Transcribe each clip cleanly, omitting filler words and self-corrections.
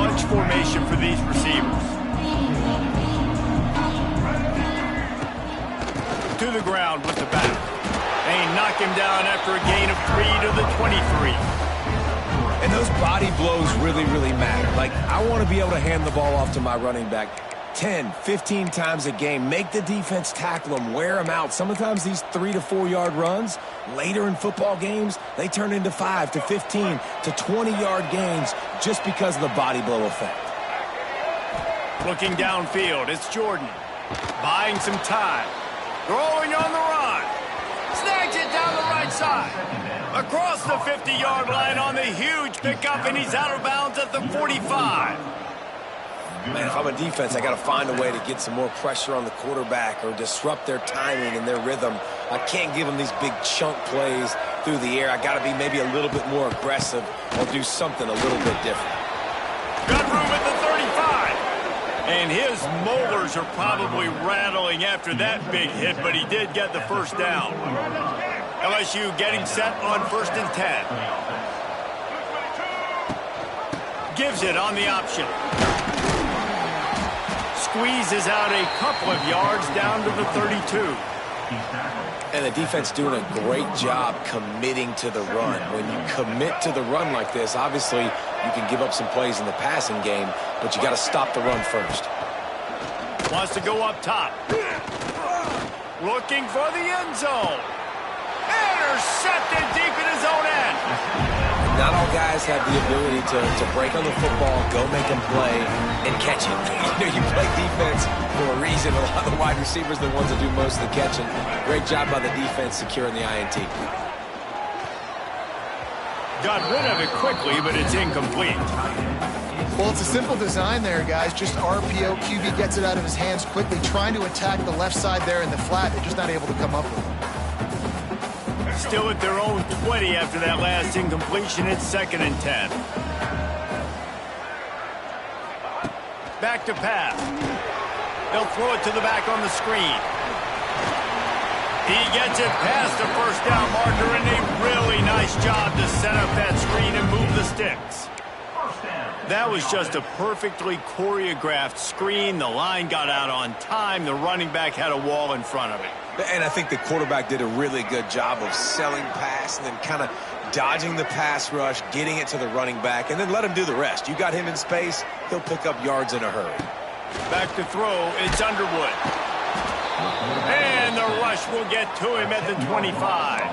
bunch formation for these receivers. To the ground with the back. They knock him down after a gain of 3 to the 23. And those body blows really, really matter. Like, I want to be able to hand the ball off to my running back 10, 15 times a game. Make the defense tackle them, wear them out. Sometimes these 3 to 4 yard runs, later in football games, they turn into 5 to 15 to 20-yard gains just because of the body blow effect. Looking downfield, it's Jordan. Buying some time. Throwing on the run. Snags it down the right side. Across the 50-yard line on the huge pickup, and he's out of bounds at the 45. Man, if I'm a defense, I got to find a way to get some more pressure on the quarterback or disrupt their timing and their rhythm. I can't give them these big chunk plays through the air. I got to be maybe a little bit more aggressive or do something a little bit different. Got room at the 35. And his molars are probably rattling after that big hit, but he did get the first down. LSU getting set on 1st and 10. Gives it on the option. Squeezes out a couple of yards down to the 32. And the defense doing a great job committing to the run. When you commit to the run like this, obviously you can give up some plays in the passing game, but you got to stop the run first. Wants to go up top. Looking for the end zone. Intercepted deep in his own end. Not all guys have the ability to break on the football, go make them play, and catch it. You play defense for a reason. A lot of the wide receivers are the ones that do most of the catching. Great job by the defense securing the INT. Got rid of it quickly, but it's incomplete. Well, it's a simple design there, guys. Just RPO. QB gets it out of his hands quickly, trying to attack the left side there in the flat. They're just not able to come up with it. Still at their own 20 after that last incompletion. It's 2nd and 10. Back to pass. They'll throw it to the back on the screen. He gets it past the first down marker, and a really nice job to set up that screen and move the sticks. That was just a perfectly choreographed screen. The line got out on time. The running back had a wall in front of him. And I think the quarterback did a really good job of selling pass and then kind of dodging the pass rush, getting it to the running back, and then let him do the rest. You got him in space, he'll pick up yards in a hurry. Back to throw, it's Underwood. And the rush will get to him at the 25.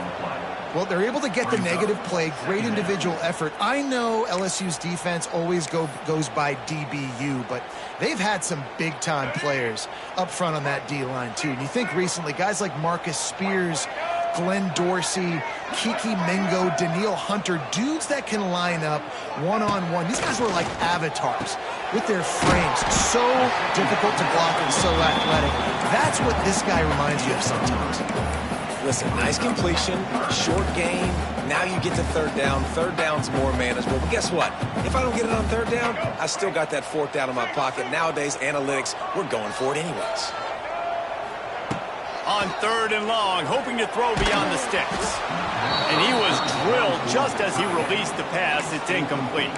Well, they're able to get the negative play, great individual effort. I know LSU's defense always goes by DBU, but they've had some big-time players up front on that D-line, too. And you think recently, guys like Marcus Spears, Glenn Dorsey, Kiki Mingo, Daniil Hunter, dudes that can line up one-on-one. These guys were like avatars with their frames. So difficult to block and so athletic. That's what this guy reminds you of sometimes. Listen, nice completion, short game. Now you get to 3rd down. 3rd down's more manageable. But guess what? If I don't get it on 3rd down, I still got that 4th down in my pocket. Nowadays, analytics, we're going for it anyways. On 3rd and long, hoping to throw beyond the sticks. And he was drilled just as he released the pass. It's incomplete.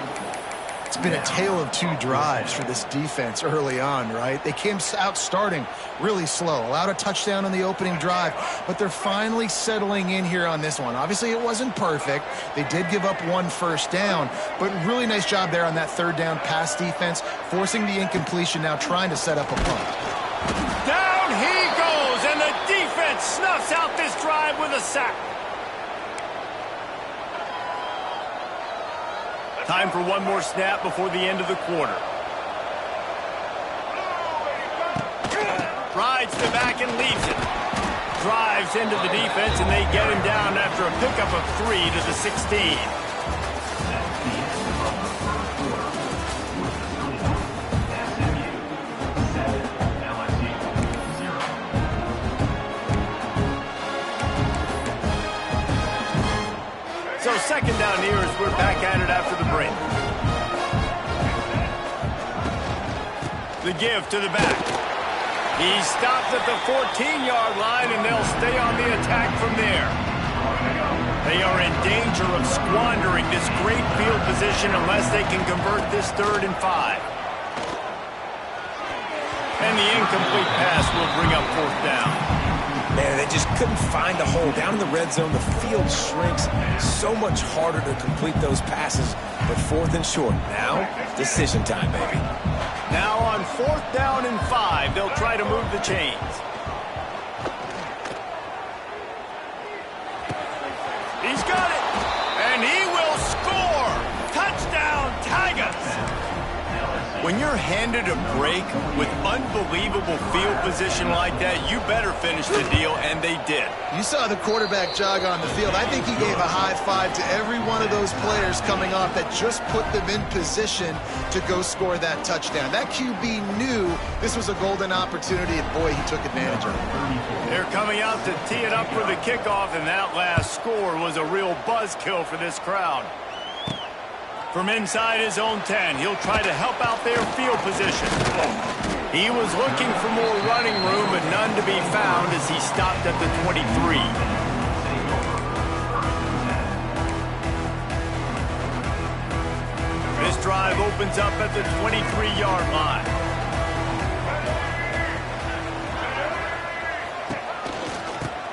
It's been a tale of 2 drives for this defense early on, right? They came out starting really slow, allowed a touchdown on the opening drive, but they're finally settling in here on this one. Obviously, it wasn't perfect. They did give up 1 first down, but really nice job there on that 3rd down pass defense, forcing the incompletion, now trying to set up a punt. Down he goes, and the defense snuffs out this drive with a sack. Time for one more snap before the end of the quarter. Rides to back and leaves it. Drives into the defense, and they get him down after a pickup of 3 to the 16. So 2nd down here as we're back at it after the break. The give to the back. He stopped at the 14-yard line, and they'll stay on the attack from there. They are in danger of squandering this great field position unless they can convert this 3rd and 5. And the incomplete pass will bring up 4th down. Man, they just couldn't find a hole. Down in the red zone, the field shrinks. So much harder to complete those passes, but 4th and short. Now, decision time, baby. Now on 4th down and 5, they'll try to move the chains. He's got it, and he will score. Touchdown, Tigers. When you're handed a break with unbelievable field position like that, you better finish the deal, and they did. You saw the quarterback jog on the field. I think he gave a high five to every one of those players coming off that just put them in position to go score that touchdown. That QB knew this was a golden opportunity, and boy, he took advantage of it. They're coming out to tee it up for the kickoff, and that last score was a real buzzkill for this crowd. From inside his own 10, he'll try to help out their field position. He was looking for more running room, but none to be found as he stopped at the 23. This drive opens up at the 23-yard line.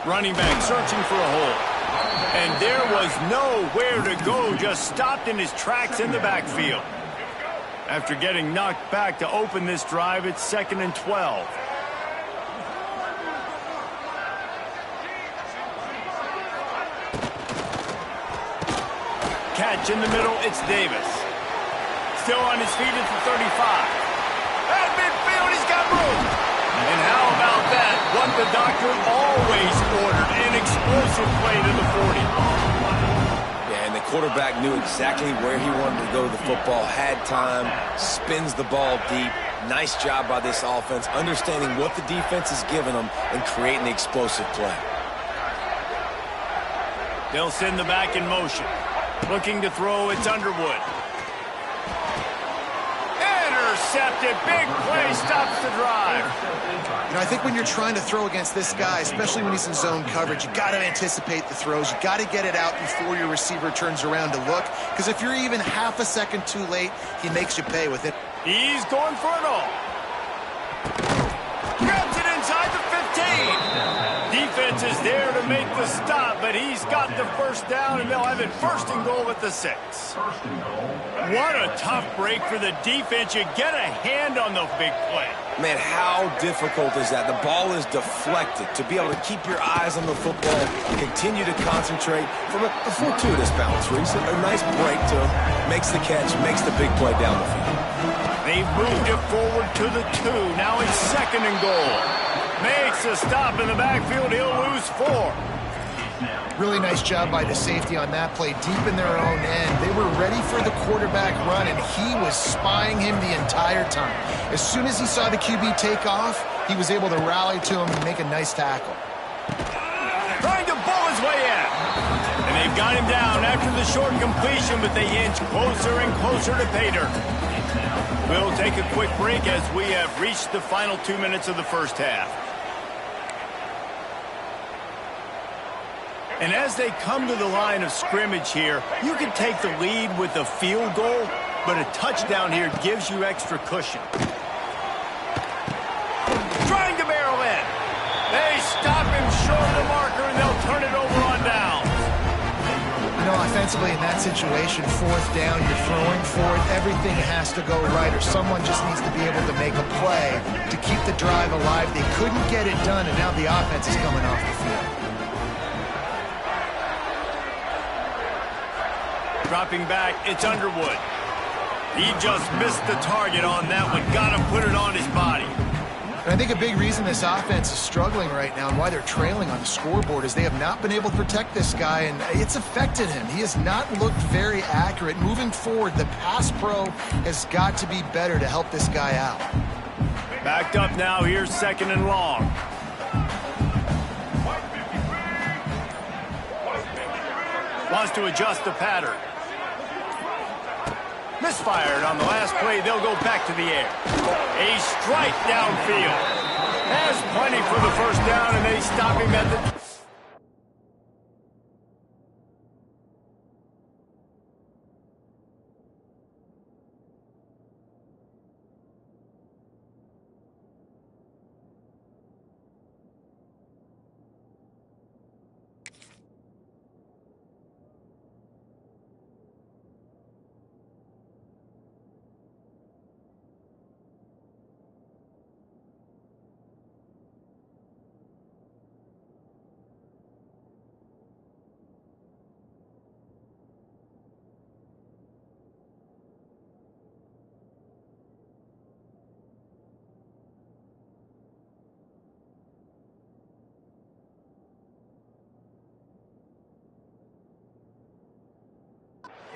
Running back searching for a hole. And there was nowhere to go, just stopped in his tracks in the backfield. After getting knocked back to open this drive, it's 2nd and 12. Catch in the middle, it's Davis. Still on his feet at the 35. At midfield, he's got room. And how about that? What the doctor always ordered, an explosive play to the 40. Yeah, and the quarterback knew exactly where he wanted to go with the football, had time, spins the ball deep. Nice job by this offense, understanding what the defense is giving them and creating the explosive play. They'll send the back in motion. Looking to throw, it's Underwood. Intercepted, big play, stops the drive. You know, I think when you're trying to throw against this guy, especially when he's in zone coverage, you got to anticipate the throws. You got to get it out before your receiver turns around to look, because if you're even half a second too late, he makes you pay with it. He's going for it all. Grabs it inside the 15. Defense is there to make the stop, but he's got the 1st down, and they'll have it 1st and goal at the 6. What a tough break for the defense. You get a hand on the big play. Man, how difficult is that? The ball is deflected. To be able to keep your eyes on the football, continue to concentrate from a fortuitous bounce, Reese. A nice break to him, makes the catch, makes the big play down the field. They've moved it forward to the 2. Now it's 2nd and goal. Makes a stop in the backfield. He'll lose 4. Really nice job by the safety on that play, deep in their own end. They were ready for the quarterback run, and he was spying him the entire time. As soon as he saw the QB take off, he was able to rally to him and make a nice tackle. Trying to bull his way in. And they've got him down after the short completion, but they inch closer and closer to pay dirt. We'll take a quick break as we have reached the final 2 minutes of the 1st half. And as they come to the line of scrimmage here, you can take the lead with a field goal, but a touchdown here gives you extra cushion. Trying to barrel in. They stop him short of the marker, and they'll turn it over on down. You know, offensively in that situation, 4th down, you're throwing for it. Everything has to go right, or someone just needs to be able to make a play to keep the drive alive. They couldn't get it done, and now the offense is coming off the field. Dropping back, it's Underwood. He just missed the target on that one. Got to put it on his body. And I think a big reason this offense is struggling right now and why they're trailing on the scoreboard is they have not been able to protect this guy, and it's affected him. He has not looked very accurate. Moving forward, the pass pro has got to be better to help this guy out. Backed up now, here's 2nd and long. Wants to adjust the pattern. Misfired on the last play. They'll go back to the air. A strike downfield. Has plenty for the 1st down, and they stop him at the...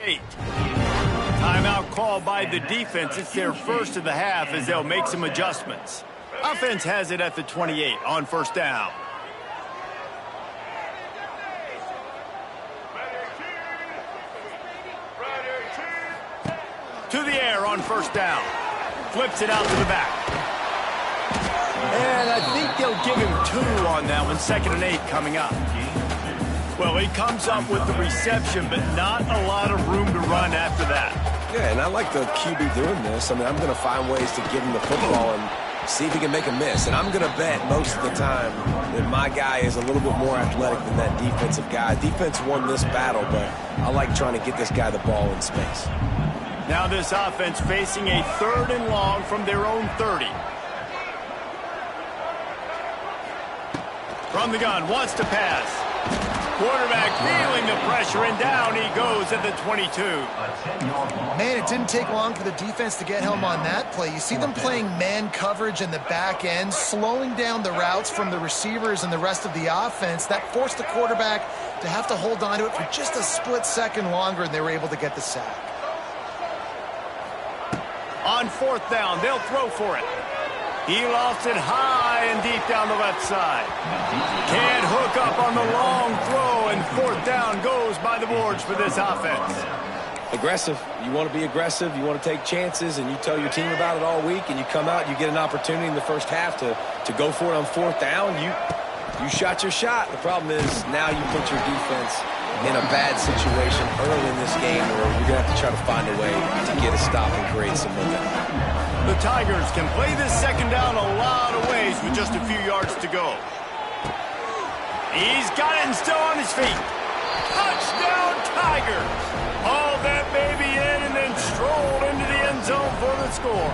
8. Timeout called by the defense. It's their first of the half as they'll make some adjustments. Offense has it at the 28 on first down. To the air on first down. Flips it out to the back. And I think they'll give him 2 on that one. 2nd and 8 coming up. Well, he comes up with the reception, but not a lot of room to run after that. Yeah, and I like the QB doing this. I mean, I'm going to find ways to give him the football and see if he can make a miss. And I'm going to bet most of the time that my guy is a little bit more athletic than that defensive guy. Defense won this battle, but I like trying to get this guy the ball in space. Now this offense facing a 3rd and long from their own 30. From the gun, wants to pass. Quarterback feeling the pressure, and down he goes at the 22. Man, it didn't take long for the defense to get home on that play. You see them playing man coverage in the back end, slowing down the routes from the receivers and the rest of the offense. That forced the quarterback to have to hold on to it for just a split second longer, and they were able to get the sack. On 4th down, they'll throw for it. He lofts it high and deep down the left side. Can't hook up on the long throw, and 4th down goes by the boards for this offense. Aggressive. You want to be aggressive. You want to take chances, and you tell your team about it all week, and you come out, you get an opportunity in the first half to go for it on 4th down. You shot your shot. The problem is now you put your defense in a bad situation early in this game where you're going to have to try to find a way to get a stop and create some momentum. The Tigers can play this 2nd down a lot of ways with just a few yards to go. He's got it and still on his feet. Touchdown, Tigers! Hauled that baby in and then strolled into the end zone for the score.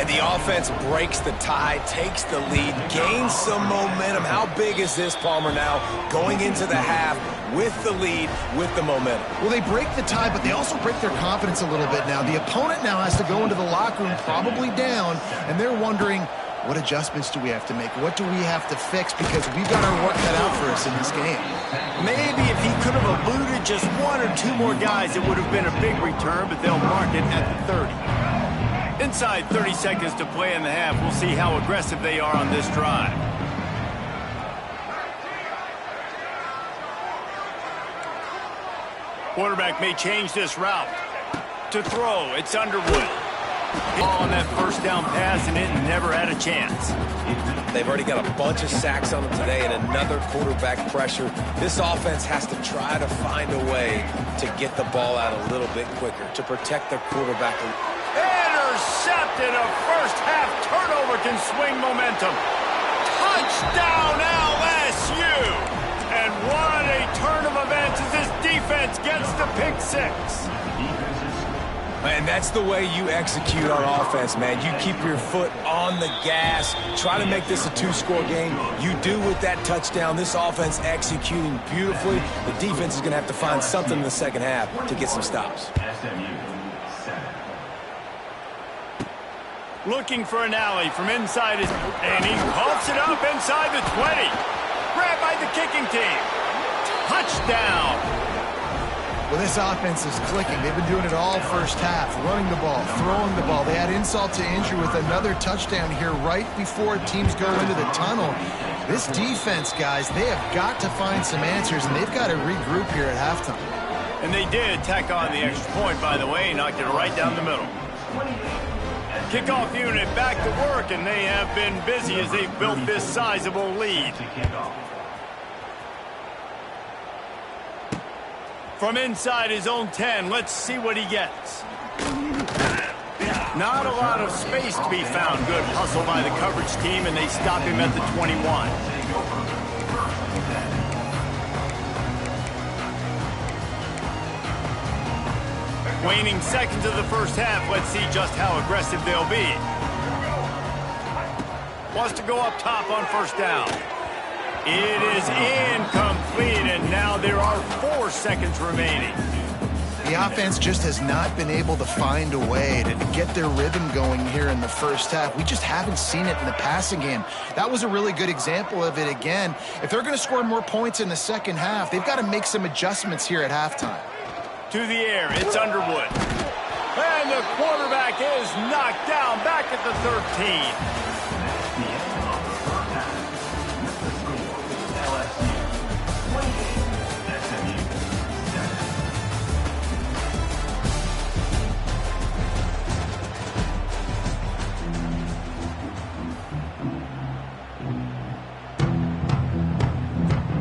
And the offense breaks the tie, takes the lead, gains some momentum. How big is this, Palmer, now going into the half with the lead, with the momentum? Well, they break the tie, but they also break their confidence a little bit now. The opponent now has to go into the locker room probably down, and they're wondering, what adjustments do we have to make? What do we have to fix? Because we've got our work cut out for us in this game. Maybe if he could have eluded just 1 or 2 more guys, it would have been a big return, but they'll mark it at the 30. Inside 30 seconds to play in the half. We'll see how aggressive they are on this drive. Quarterback may change this route. To throw, it's Underwood. Ball on that first down pass, and it never had a chance. They've already got a bunch of sacks on them today and another quarterback pressure. This offense has to try to find a way to get the ball out a little bit quicker, to protect their quarterback. Intercepted. A first half turnover can swing momentum. Touchdown LSU. And what a turn of events as this defense gets the pick 6. Man, that's the way you execute on offense, man. You keep your foot on the gas. Try to make this a 2-score game. You do with that touchdown. This offense executing beautifully. The defense is going to have to find something in the second half to get some stops. Looking for an alley from inside his... And he pumps it up inside the 20. Grabbed by the kicking team. Touchdown. Well, this offense is clicking. They've been doing it all first half, running the ball, throwing the ball. They had insult to injury with another touchdown here right before teams go into the tunnel. This defense, guys, they have got to find some answers, and they've got to regroup here at halftime. And they did tack on the extra point, by the way, knocked it right down the middle. Kickoff unit back to work, and they have been busy as they've built this sizable lead. From inside his own 10, let's see what he gets. Not a lot of space to be found. Good hustle by the coverage team, and they stop him at the 21. Waning seconds of the first half. Let's see just how aggressive they'll be. Wants to go up top on first down. It is incomplete, and now there are 4 seconds remaining. The offense just has not been able to find a way to get their rhythm going here in the first half. We just haven't seen it in the passing game. That was a really good example of it again. If they're going to score more points in the second half, they've got to make some adjustments here at halftime. to the air. It's Underwood. And the quarterback is knocked down back at the 13.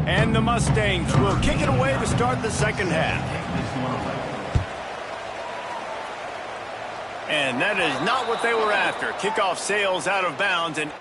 And the Mustangs will kick it away to start the second half. And that is not what they were after. Kickoff sails out of bounds and...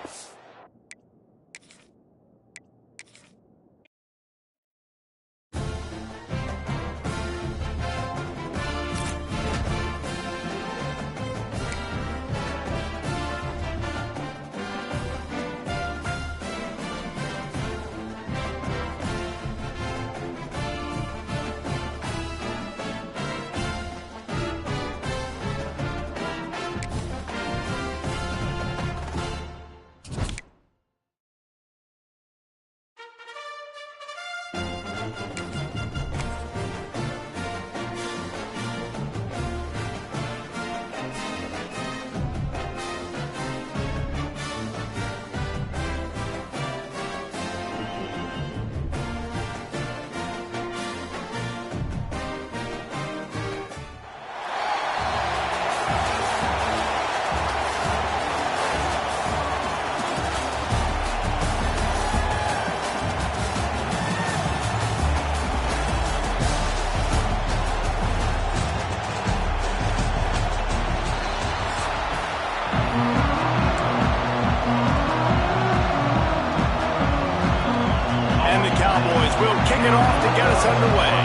will kick it off to get us underway.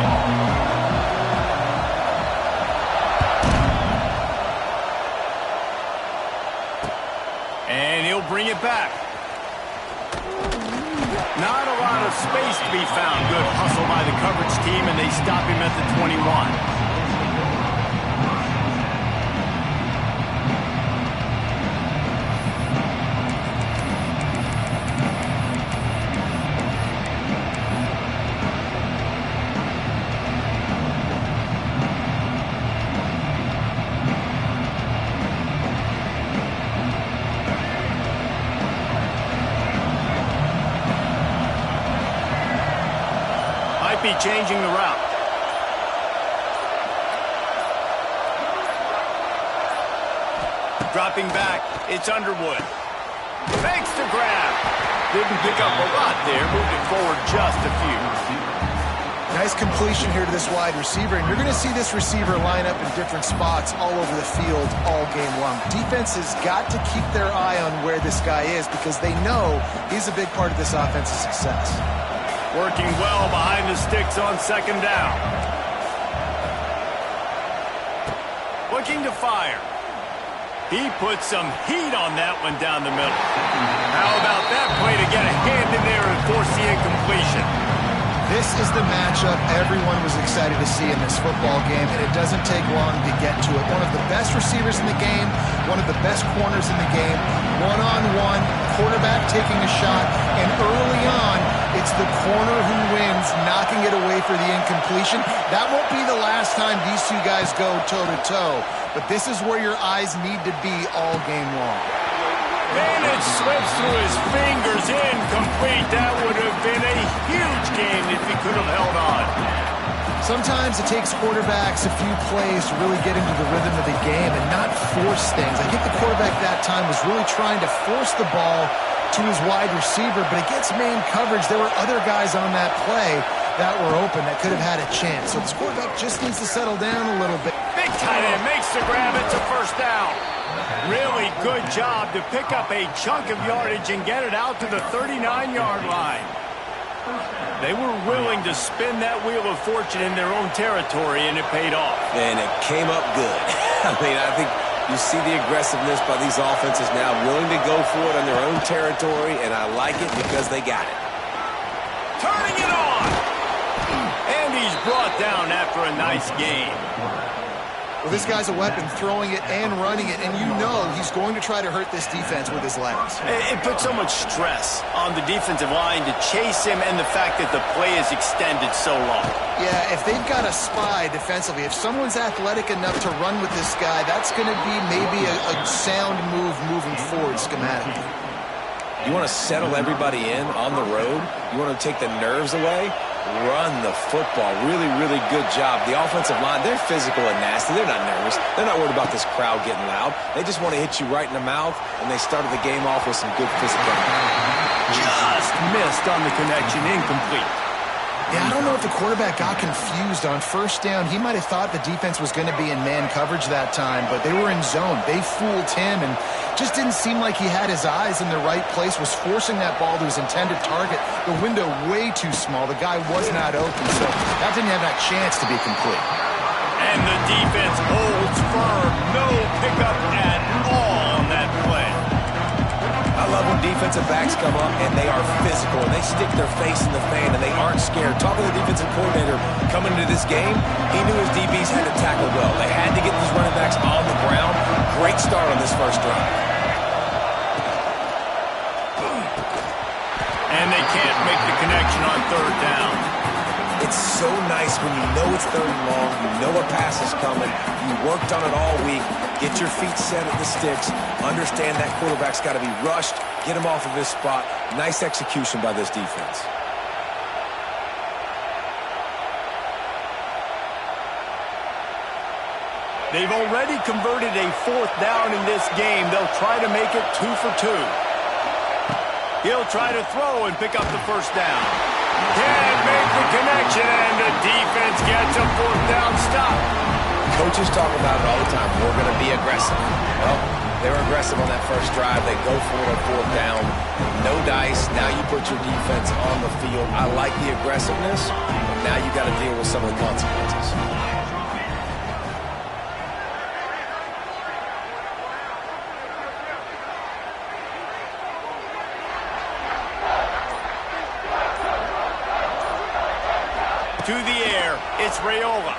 And he'll bring it back. Not a lot of space to be found. Good hustle by the coverage team, and they stop him at the 21. Be changing the route. Dropping back, it's Underwood. Makes the grab. Didn't pick up a lot there, moving forward just a few. Nice completion here to this wide receiver, and you're going to see this receiver line up in different spots all over the field all game long. Defense has got to keep their eye on where this guy is because they know he's a big part of this offense's success. Working well behind the sticks on second down. Looking to fire. He put some heat on that one down the middle. How about that play to get a hand in there and force the incompletion? This is the matchup everyone was excited to see in this football game, and it doesn't take long to get to it. One of the best receivers in the game, one of the best corners in the game, one-on-one, quarterback taking a shot, and early on, it's the corner who wins, knocking it away for the incompletion. That won't be the last time these two guys go toe-to-toe, but this is where your eyes need to be all game long. And it slips through his fingers, incomplete. That would have been a huge game if he could have held on. Sometimes it takes quarterbacks a few plays to really get into the rhythm of the game and not force things. I think the quarterback that time was really trying to force the ball to his wide receiver, but against man coverage, there were other guys on that play that were open that could have had a chance. So this quarterback just needs to settle down a little bit. Big tight end makes the grab. It's a first down. Really good job to pick up a chunk of yardage and get it out to the 39-yard line. They were willing to spin that wheel of fortune in their own territory, and it paid off. And it came up good. I mean, I think you see the aggressiveness by these offenses now, willing to go for it on their own territory, and I like it because they got it. Turning it on! And he's brought down after a nice game. Well, this guy's a weapon, throwing it and running it, and you know he's going to try to hurt this defense with his legs. It puts so much stress on the defensive line to chase him and the fact that the play is extended so long. Yeah, if they've got a spy defensively, if someone's athletic enough to run with this guy, that's going to be maybe a sound move moving forward schematically. You want to settle everybody in on the road? You want to take the nerves away? Run the football. Really, really good job. The offensive line, they're physical and nasty. They're not nervous. They're not worried about this crowd getting loud. They just want to hit you right in the mouth, and they started the game off with some good physicality. Just missed on the connection, incomplete. Yeah, I don't know if the quarterback got confused on first down. He might have thought the defense was going to be in man coverage that time, but they were in zone. They fooled him and just didn't seem like he had his eyes in the right place, was forcing that ball to his intended target. The window way too small. The guy was not open, so that didn't have that chance to be complete. And the defense holds firm. No pickup at all on that play. I love when defensive backs come up and they are physical and they stick their face in the fan and they aren't scared. Talking to the defensive coordinator coming into this game, he knew his DBs had to tackle well. They had to get these running backs on the ground. Great start on this first drive. And they can't make the connection on third down. It's so nice when you know it's third and long, you know a pass is coming, you worked on it all week, get your feet set at the sticks, understand that quarterback's got to be rushed, get him off of his spot. Nice execution by this defense. They've already converted a fourth down in this game. They'll try to make it 2 for 2. He'll try to throw and pick up the first down. Can't make the connection, and the defense gets a fourth down stop. Coaches talk about it all the time. We're going to be aggressive. Well, they were aggressive on that first drive. They go for it on fourth down. No dice. Now you put your defense on the field. I like the aggressiveness, but now you got to deal with some of the consequences. To the air, it's Raiola.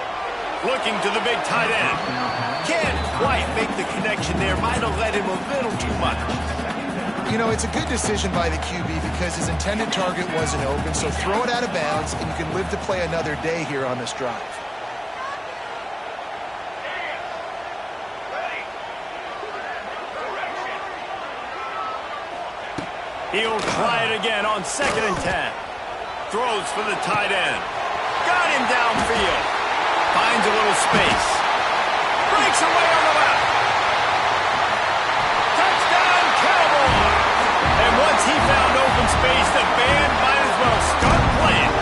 Looking to the big tight end. Can't quite make the connection there. Might have let him a little too much. You know, it's a good decision by the QB because his intended target wasn't open, so throw it out of bounds, and you can live to play another day here on this drive. He'll try it again on 2nd and 10. Throws for the tight end. Got him downfield. Finds a little space. Breaks away on the left. Touchdown, Cowboy! And once he found open space, the band might as well start playing.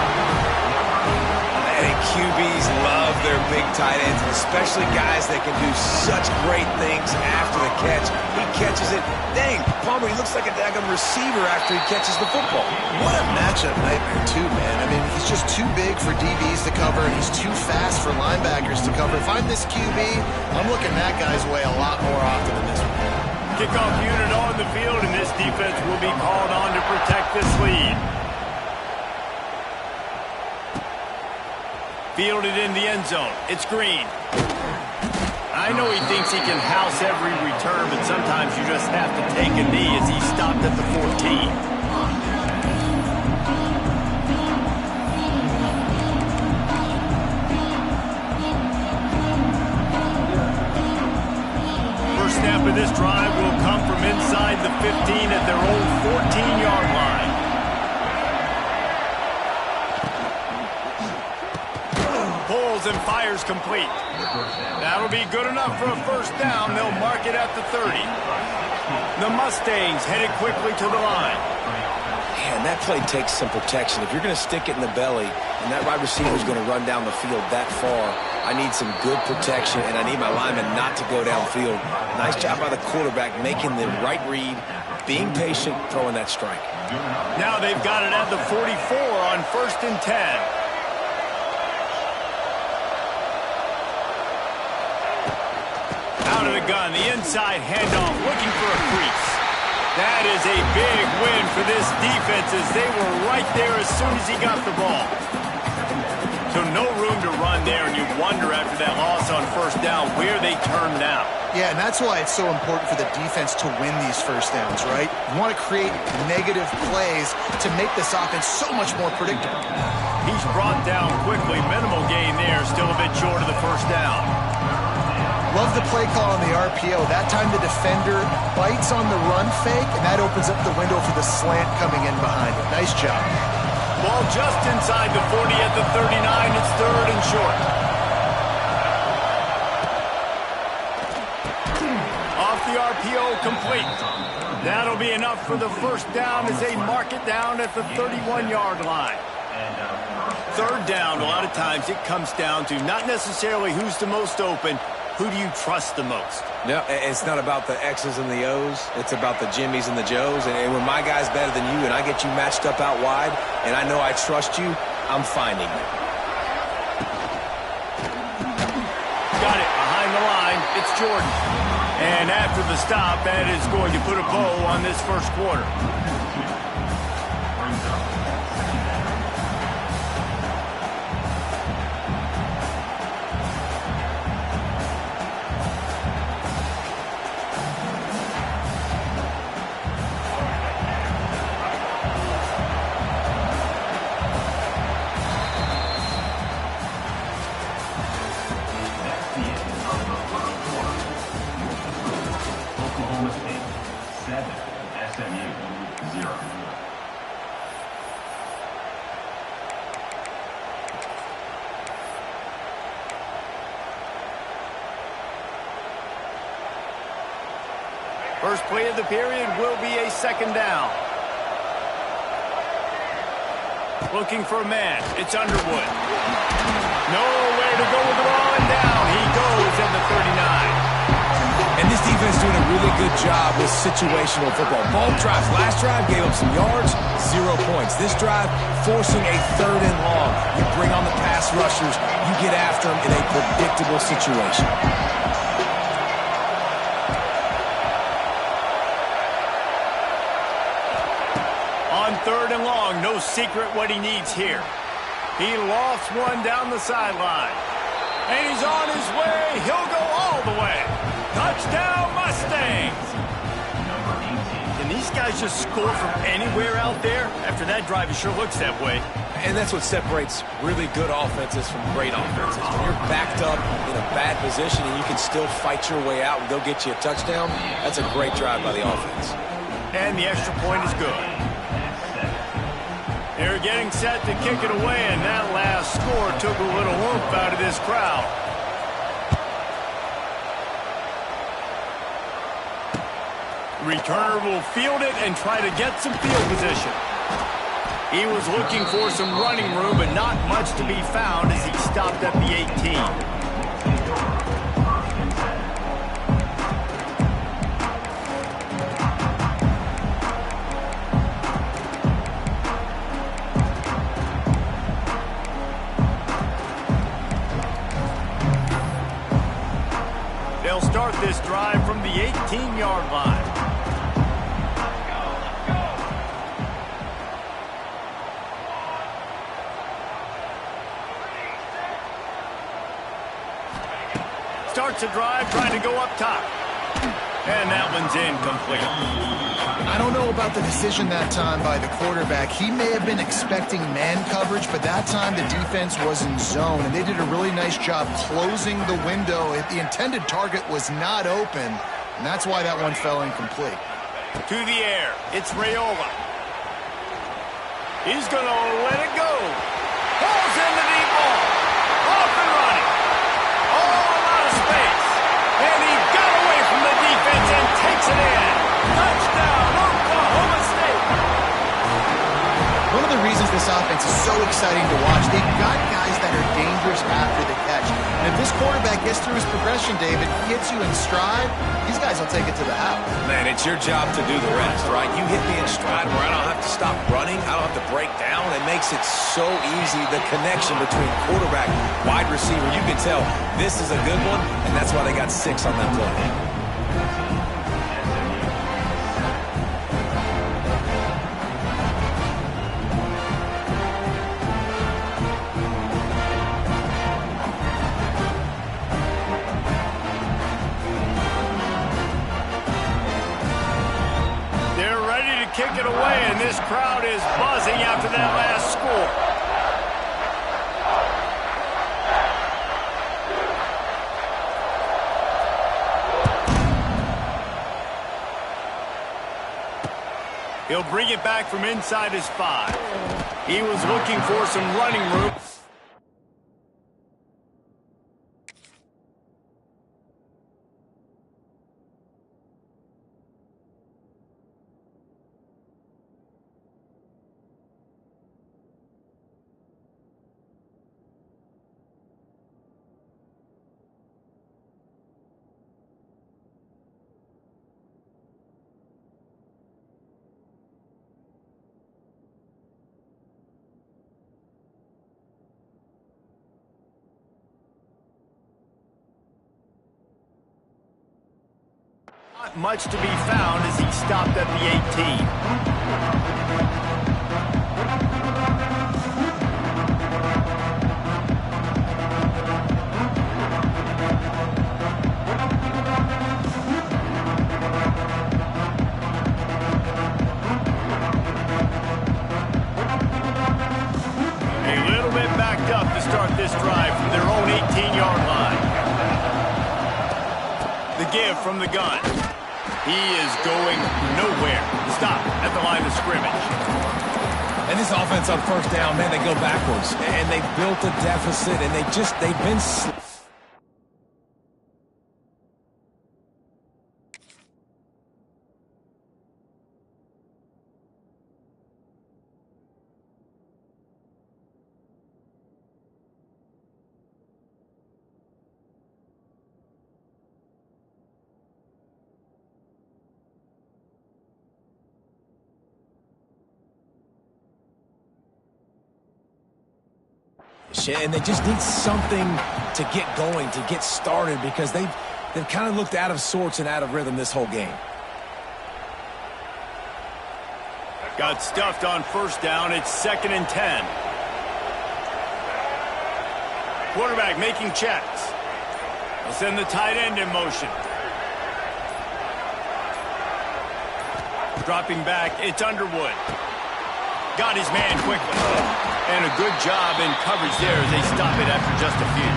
And QBs love their big tight ends, and especially guys that can do such great things after the catch. He catches it. Dang, Palmer, he looks like a daggum receiver after he catches the football. What a matchup nightmare, too, man. I mean, he's just too big for DBs to cover, and he's too fast for linebackers to cover. If I'm this QB, I'm looking that guy's way a lot more often than this one. Kickoff unit on the field, and this defense will be called on to protect this lead. Fielded in the end zone. It's Green. I know he thinks he can house every return, but sometimes you just have to take a knee as he stopped at the 14. First snap of this drive will come from inside the 15 at their own 14-yard line. Pulls and fires complete. That'll be good enough for a first down. They'll mark it at the 30. The Mustangs headed quickly to the line. Man, that play takes some protection. If you're going to stick it in the belly and that wide receiver is going to run down the field that far, I need some good protection, and I need my lineman not to go downfield. Nice job by the quarterback making the right read, being patient, throwing that strike. Now they've got it at the 44 on 1st and 10. Out of the gun, the inside handoff, looking for a crease. That is a big win for this defense as they were right there as soon as he got the ball. So no room to run there, and you wonder after that loss loss on first down. Where they turn now. Yeah, and that's why it's so important for the defense to win these first downs, right? You want to create negative plays to make this offense so much more predictable. He's brought down quickly. Minimal gain there. Still a bit short of the first down. Love the play call on the RPO. That time the defender bites on the run fake, and that opens up the window for the slant coming in behind it. Nice job. Ball just inside the 40 at the 39. It's third and short. Off the RPO, complete. That'll be enough for the first down as they mark it down at the 31-yard line. Third down, a lot of times it comes down to not necessarily who's the most open, who do you trust the most? No, it's not about the X's and the O's. It's about the Jimmies and the Joes. And when my guy's better than you and I get you matched up out wide and I know I trust you, I'm finding you. Got it behind the line. It's Jordan. And after the stop, that is going to put a bow on this first quarter. First play of the period will be a second down. Looking for a man. It's Underwood. Nowhere to go with the ball and down. He goes at the 39. And this defense doing a really good job with situational football. Both drives. Last drive gave up some yards, 0 points. This drive forcing a third and long. You bring on the pass rushers. You get after them in a predictable situation. On third and long, no secret what he needs here. He lofts one down the sideline. And he's on his way. He'll go all the way. Touchdown, Mustangs! Can these guys just score from anywhere out there? After that drive, it sure looks that way. And that's what separates really good offenses from great offenses. When you're backed up in a bad position and you can still fight your way out and go get you a touchdown, that's a great drive by the offense. And the extra point is good. They're getting set to kick it away, and that last score took a little oomph out of this crowd. Returner will field it and try to get some field position. He was looking for some running room, but not much to be found as he stopped at the 18. They'll start this drive from the 18-yard line. Starts a drive trying to go up top. And that one's incomplete. I don't know about the decision that time by the quarterback. He may have been expecting man coverage, but that time the defense was in zone, and they did a really nice job closing the window. The intended target was not open, and that's why that one fell incomplete. To the air, it's Raiola. He's going to let it go. Pulls in the deep ball. Off and running. Oh, a lot of space. And he got away from the defense and takes it in. Touchdown, Oklahoma State. One of the reasons this offense is so exciting to watch, they've got guys that are dangerous after the catch. And if this quarterback gets through his progression, David, hits you in stride, these guys will take it to the house. Man, it's your job to do the rest, right? You hit me in stride where I don't have to stop running. I don't have to break down. It makes it so easy, the connection between quarterback, wide receiver. You can tell this is a good one, and that's why they got 6 on that play. away, and this crowd is buzzing after that last score. He'll bring it back from inside his 5. He was looking for some running room. Not much to be found as he stopped at the 18. A little bit backed up to start this drive from their own 18-yard line. The give from the gun. He is going nowhere. Stop at the line of scrimmage. And this offense on first down, man, they go backwards. And they built a deficit, and they've been... And they just need something to get going, to get started, because they've kind of looked out of sorts and out of rhythm this whole game. Got stuffed on first down. It's 2nd and 10. Quarterback making checks. They'll send the tight end in motion. Dropping back, it's Underwood. Got his man quickly. And a good job in coverage there as they stop it after just a few.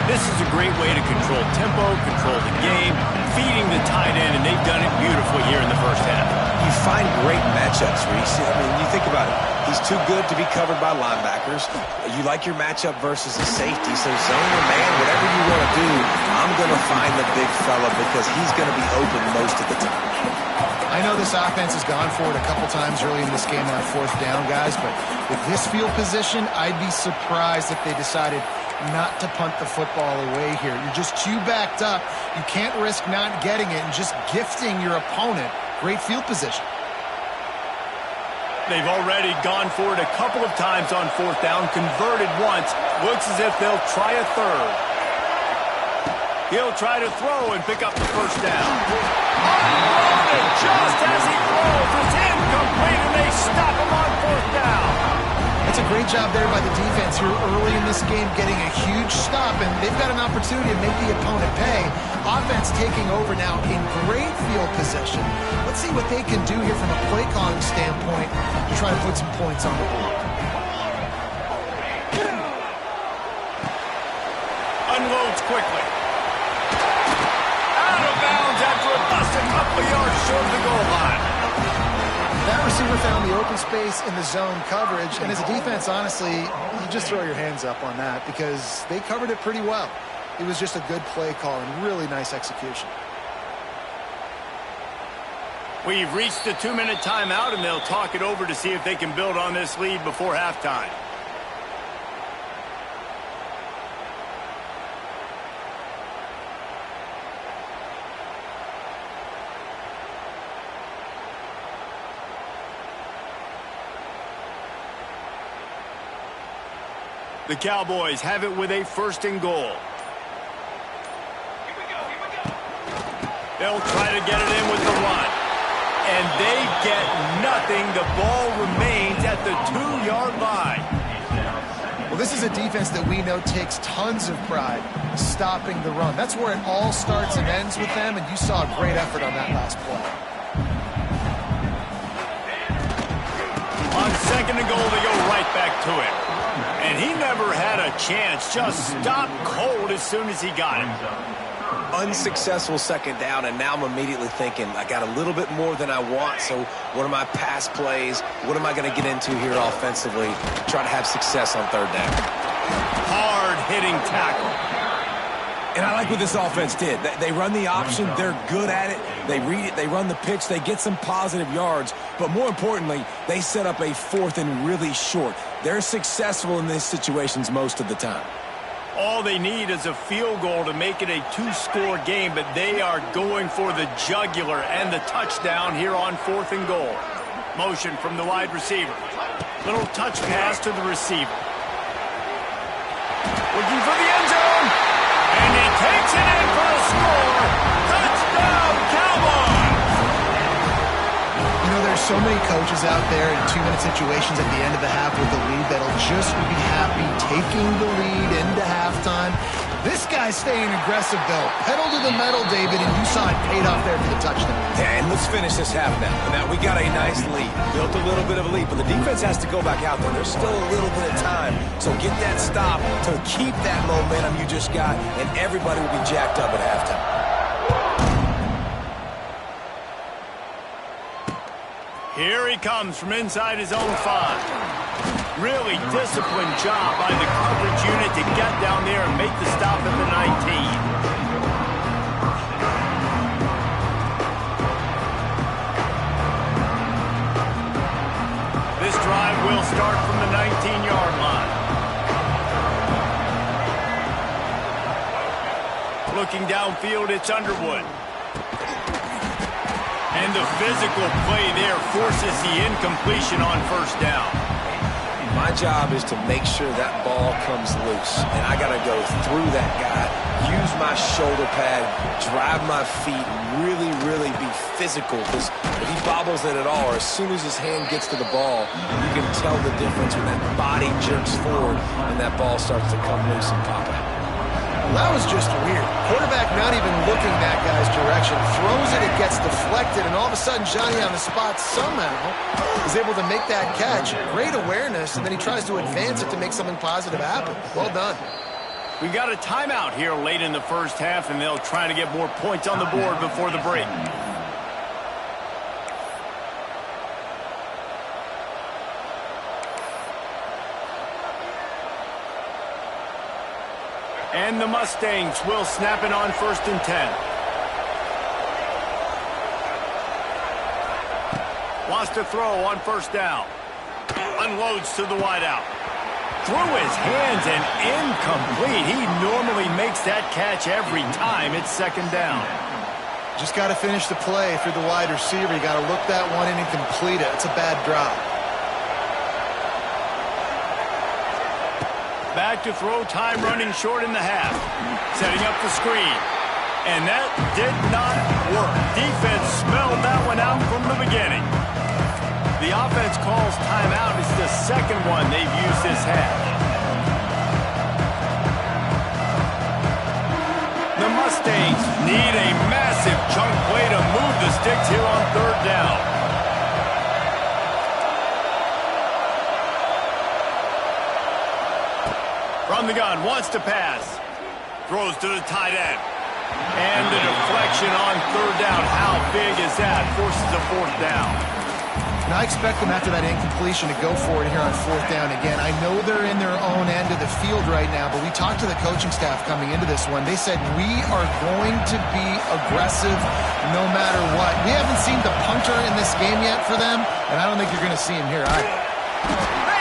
This is a great way to control tempo, control the game, feeding the tight end, and they've done it beautifully here in the first half. You find great matchups, Reese. I mean, you think about it. He's too good to be covered by linebackers. You like your matchup versus a safety, so zone or man, whatever you want to do, I'm going to find the big fella because he's going to be open most of the time. I know this offense has gone for it a couple times early in this game on fourth down, guys, but with this field position, I'd be surprised if they decided not to punt the football away here. You're just too backed up. You can't risk not getting it and just gifting your opponent great field position. They've already gone for it a couple of times on fourth down, converted once. Looks as if they'll try a third. He'll try to throw and pick up the first down. Unloaded just as he throws. It's incomplete, and they stop him on fourth down. That's a great job there by the defense here early in this game, getting a huge stop, and they've got an opportunity to make the opponent pay. Offense taking over now in great field position. Let's see what they can do here from a play calling standpoint to try to put some points on the board. Unloads quickly. Out of bounds after a bust a couple of yards short of the goal line. That receiver found the open space in the zone coverage, and as a defense, honestly, you just throw your hands up on that because they covered it pretty well. It was just a good play call and really nice execution. We've reached the 2-minute timeout, and they'll talk it over to see if they can build on this lead before halftime. The Cowboys have it with a 1st and goal. They'll try to get it in with the run. And they get nothing. The ball remains at the 2-yard line. Well, this is a defense that we know takes tons of pride stopping the run. That's where it all starts and ends with them, and you saw a great effort on that last play. 2nd and goal, they go right back to it. And he never had a chance, just stopped cold as soon as he got it. Unsuccessful 2nd down, and now I'm immediately thinking, I got a little bit more than I want, so what are my pass plays? What am I going to get into here offensively to try to have success on 3rd down? Hard-hitting tackle. And I like what this offense did. They run the option. They're good at it. They read it. They run the pitch. They get some positive yards. But more importantly, they set up a 4th and really short. They're successful in these situations most of the time. All they need is a field goal to make it a 2-score game, but they are going for the jugular and the touchdown here on 4th and goal. Motion from the wide receiver. Little touch pass to the receiver. Looking for the end zone. And he takes it in for a score. Touchdown, Cowboys! You know, there's so many coaches out there in 2-minute situations at the end of the half with the lead that'll just be happy taking the lead into halftime. This guy's staying aggressive, though. Pedal to the metal, David, and you saw it paid off there for the touchdown. Yeah, and let's finish this half now. Now, we got a nice lead. Built a little bit of a lead, but the defense has to go back out there. There's still a little bit of time. So get that stop to keep that momentum you just got, and everybody will be jacked up at halftime. Here he comes from inside his own 5. Really disciplined job by the coverage unit to get down there and make the stop at the 19. This drive will start from the 19-yard line. Looking downfield, it's Underwood. And the physical play there forces the incompletion on 1st down. My job is to make sure that ball comes loose, and I got to go through that guy, use my shoulder pad, drive my feet, really, really be physical, because if he bobbles it at all, or as soon as his hand gets to the ball, you can tell the difference when that body jerks forward and that ball starts to come loose and pop out. Well, that was just weird. Quarterback not even looking that guy's direction. Throws it, it gets deflected, and all of a sudden Johnny on the spot somehow is able to make that catch. Great awareness, and then he tries to advance it to make something positive happen. Well done. We got a timeout here late in the 1st half, and they'll try to get more points on the board before the break. And the Mustangs will snap it on 1st and 10. Wants to throw on 1st down. Unloads to the wideout. Through his hands and incomplete. He normally makes that catch every time. It's 2nd down. Just got to finish the play through the wide receiver. You got to look that one in and complete it. It's a bad drop. Back to throw, time running short in the half. Setting up the screen. And that did not work. Defense smelled that one out from the beginning. The offense calls timeout. It's the 2nd one they've used this half. The Mustangs need a massive chunk play to move the sticks here on 3rd down. From the gun, wants to pass. Throws to the tight end. And the deflection on 3rd down. How big is that? Forces a 4th down. Now, I expect them after that incompletion to go for it here on 4th down again. I know they're in their own end of the field right now, but we talked to the coaching staff coming into this one. They said, we are going to be aggressive no matter what. We haven't seen the punter in this game yet for them, and I don't think you're going to see him here either.